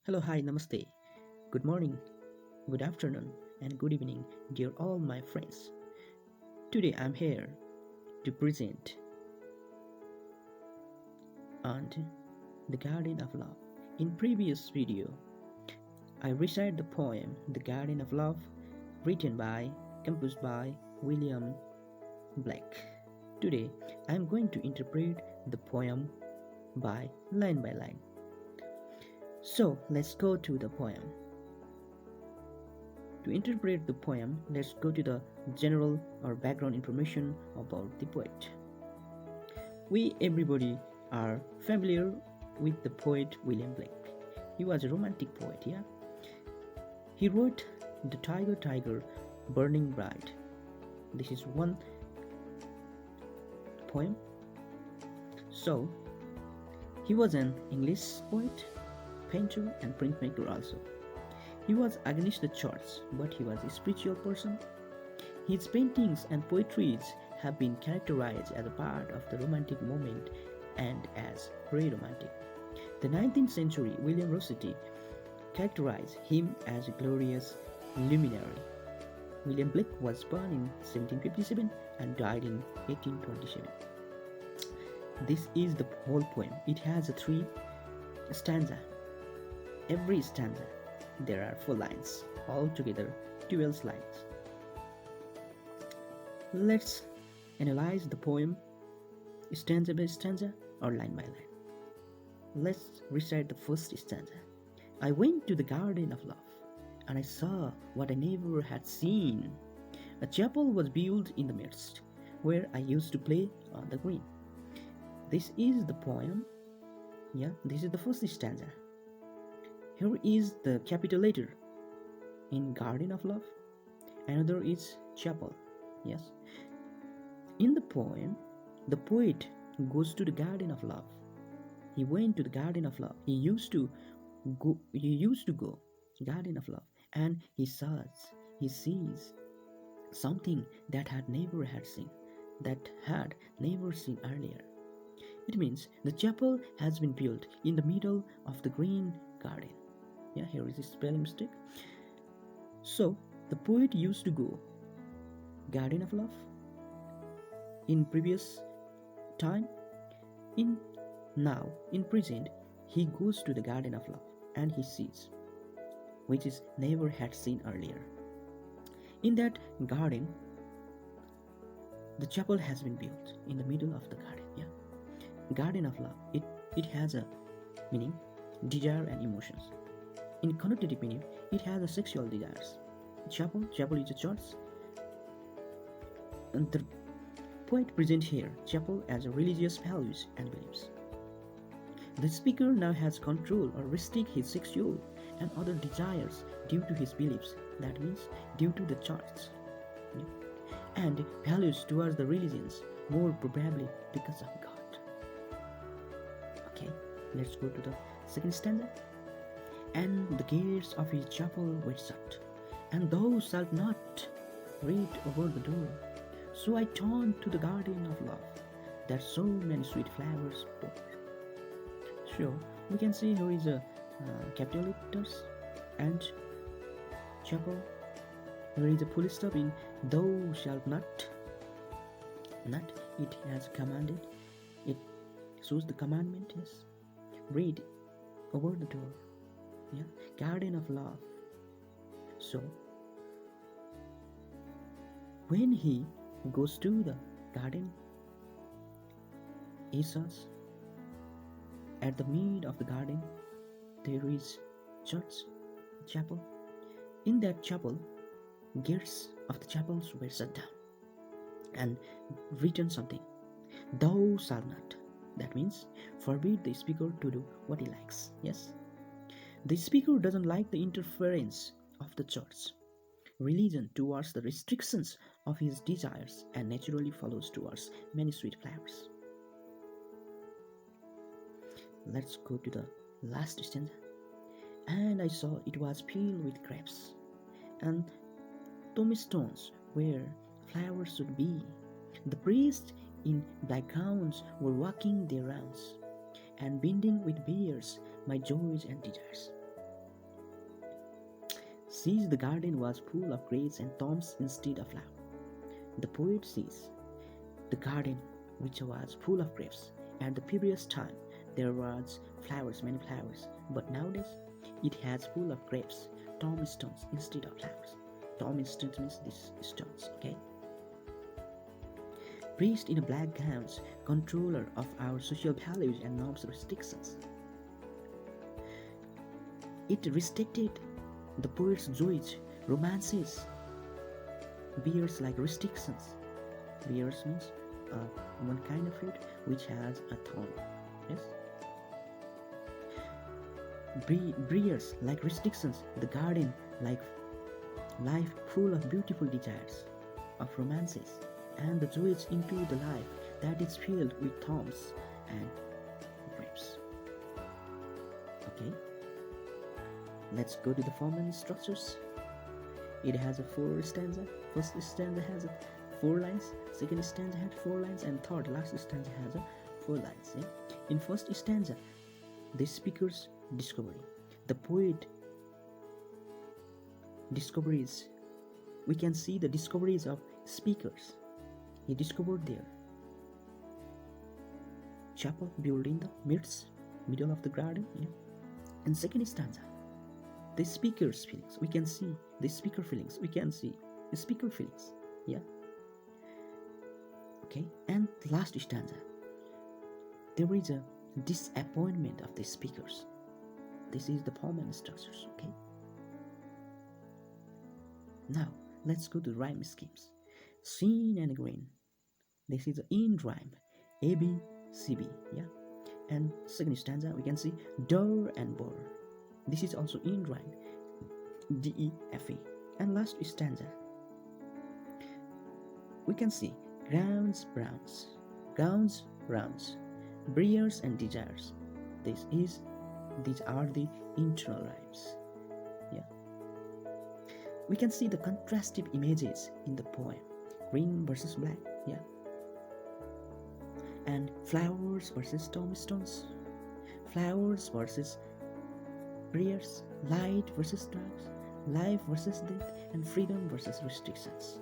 Hello, hi, namaste. Good morning, good afternoon, and good evening, dear all my friends. Today I'm here to present on The Garden of Love. In previous video, I recite the poem The Garden of Love written by composed by William Blake. Today I'm going to interpret the poem by line. So let's go to the poem. To interpret the poem, let's go to the general or background information about the poet. We everybody are familiar with the poet William Blake. He was a romantic poet, yeah. He wrote The Tiger Tiger Burning Bright. This is one poem. So, he was an English poet, painter, and printmaker also. He was against the church, but he was a spiritual person. His paintings and poetries have been characterized as a part of the Romantic movement and as pre-Romantic. The 19th century William Rossetti characterized him as a glorious luminary. William Blake was born in 1757 and died in 1827. This is the whole poem. It has a three stanza. Every stanza there are 4 lines, altogether 12 lines. Let's analyze the poem stanza by stanza or line by line. Let's recite the first stanza. I went to the garden of love, and I saw what I never had seen. A chapel was built in the midst, where I used to play on the green. This is the poem. Yeah, this is the first stanza. Here is the capital letter in Garden of Love. Another is chapel. Yes. In the poem, the poet goes to the Garden of Love. He went to the Garden of Love. He used to go Garden of Love, and he sees something that had never seen earlier. It means the chapel has been built in the middle of the green garden. Yeah, here is a spelling mistake. So the poet used to go Garden of Love in previous time. In present, he goes to the Garden of Love and he sees, which is never had seen earlier. In that garden, the chapel has been built in the middle of the garden. Yeah, Garden of Love. It has a meaning, desire and emotions. In connotative meaning, it has a sexual desires. Chapel is a church. And the poet presents here chapel as a religious values and beliefs. The speaker now has control or restrict his sexual and other desires due to his beliefs. That means due to the church. And values towards the religions, more probably because of God. Okay, let's go to the second stanza. And the gates of his chapel were shut, and thou shalt not read over the door. So I turned to the garden of love, that so many sweet flowers bore. So we can see here is a capital letters and chapel. Here is a full stop in thou shalt not. Not, it has commanded. It shows the commandment. Yes, read over the door. Yeah, garden of love. So when he goes to the garden, he says at the mid of the garden there is chapel. In that chapel, gates of the chapels were shut down and written something, thou shalt not. That means forbid the speaker to do what he likes. Yes, the speaker doesn't like the interference of the church religion towards the restrictions of his desires and naturally follows towards many sweet flowers. Let's go to the last stanza. And I saw it was filled with grapes and tombstones where flowers should be. The priests in black gowns were walking their rounds and binding with bears my joys and desires. sees the garden was full of grapes and thorns instead of love. The poet sees the garden which was full of grapes. At the previous time there was flowers, many flowers, but nowadays it has full of grapes, tombstones instead of flowers. Tombstones means these stones, okay? Priest in a black gowns, controller of our social values and norms restrictions. It restricted the poet's joys, romances, bears like restrictions. Bears means one kind of fruit which has a thorn. Yes. Briars like restrictions. The garden like life full of beautiful desires, of romances, and the joys into the life that is filled with thorns and grapes. Okay. Let's go to the form and structures. It has a 4 stanza. First stanza has 4 lines, second stanza had 4 lines, and third last stanza has 4 lines. In first stanza, the speaker's discovery. The poet discoveries. We can see the discoveries of speakers. He discovered their chapel built in the middle of the garden. And second stanza, the speaker's feelings. We can see the speaker feelings. We can see the speaker feelings. Yeah. Okay. And last stanza, there is a disappointment of the speakers. This is the form and structures. Okay. Now let's go to rhyme schemes. Seen and green. This is in rhyme. A B C B. Yeah. And second stanza we can see door and bore. This is also in rhyme. D E F E. And last stanza we can see grounds browns, gowns browns, briars and desires. These are the internal rhymes. Yeah. We can see the contrastive images in the poem. Green versus black. Yeah. And flowers versus tombstones. Flowers versus briars. Light versus dark. Life versus death. And freedom versus restrictions.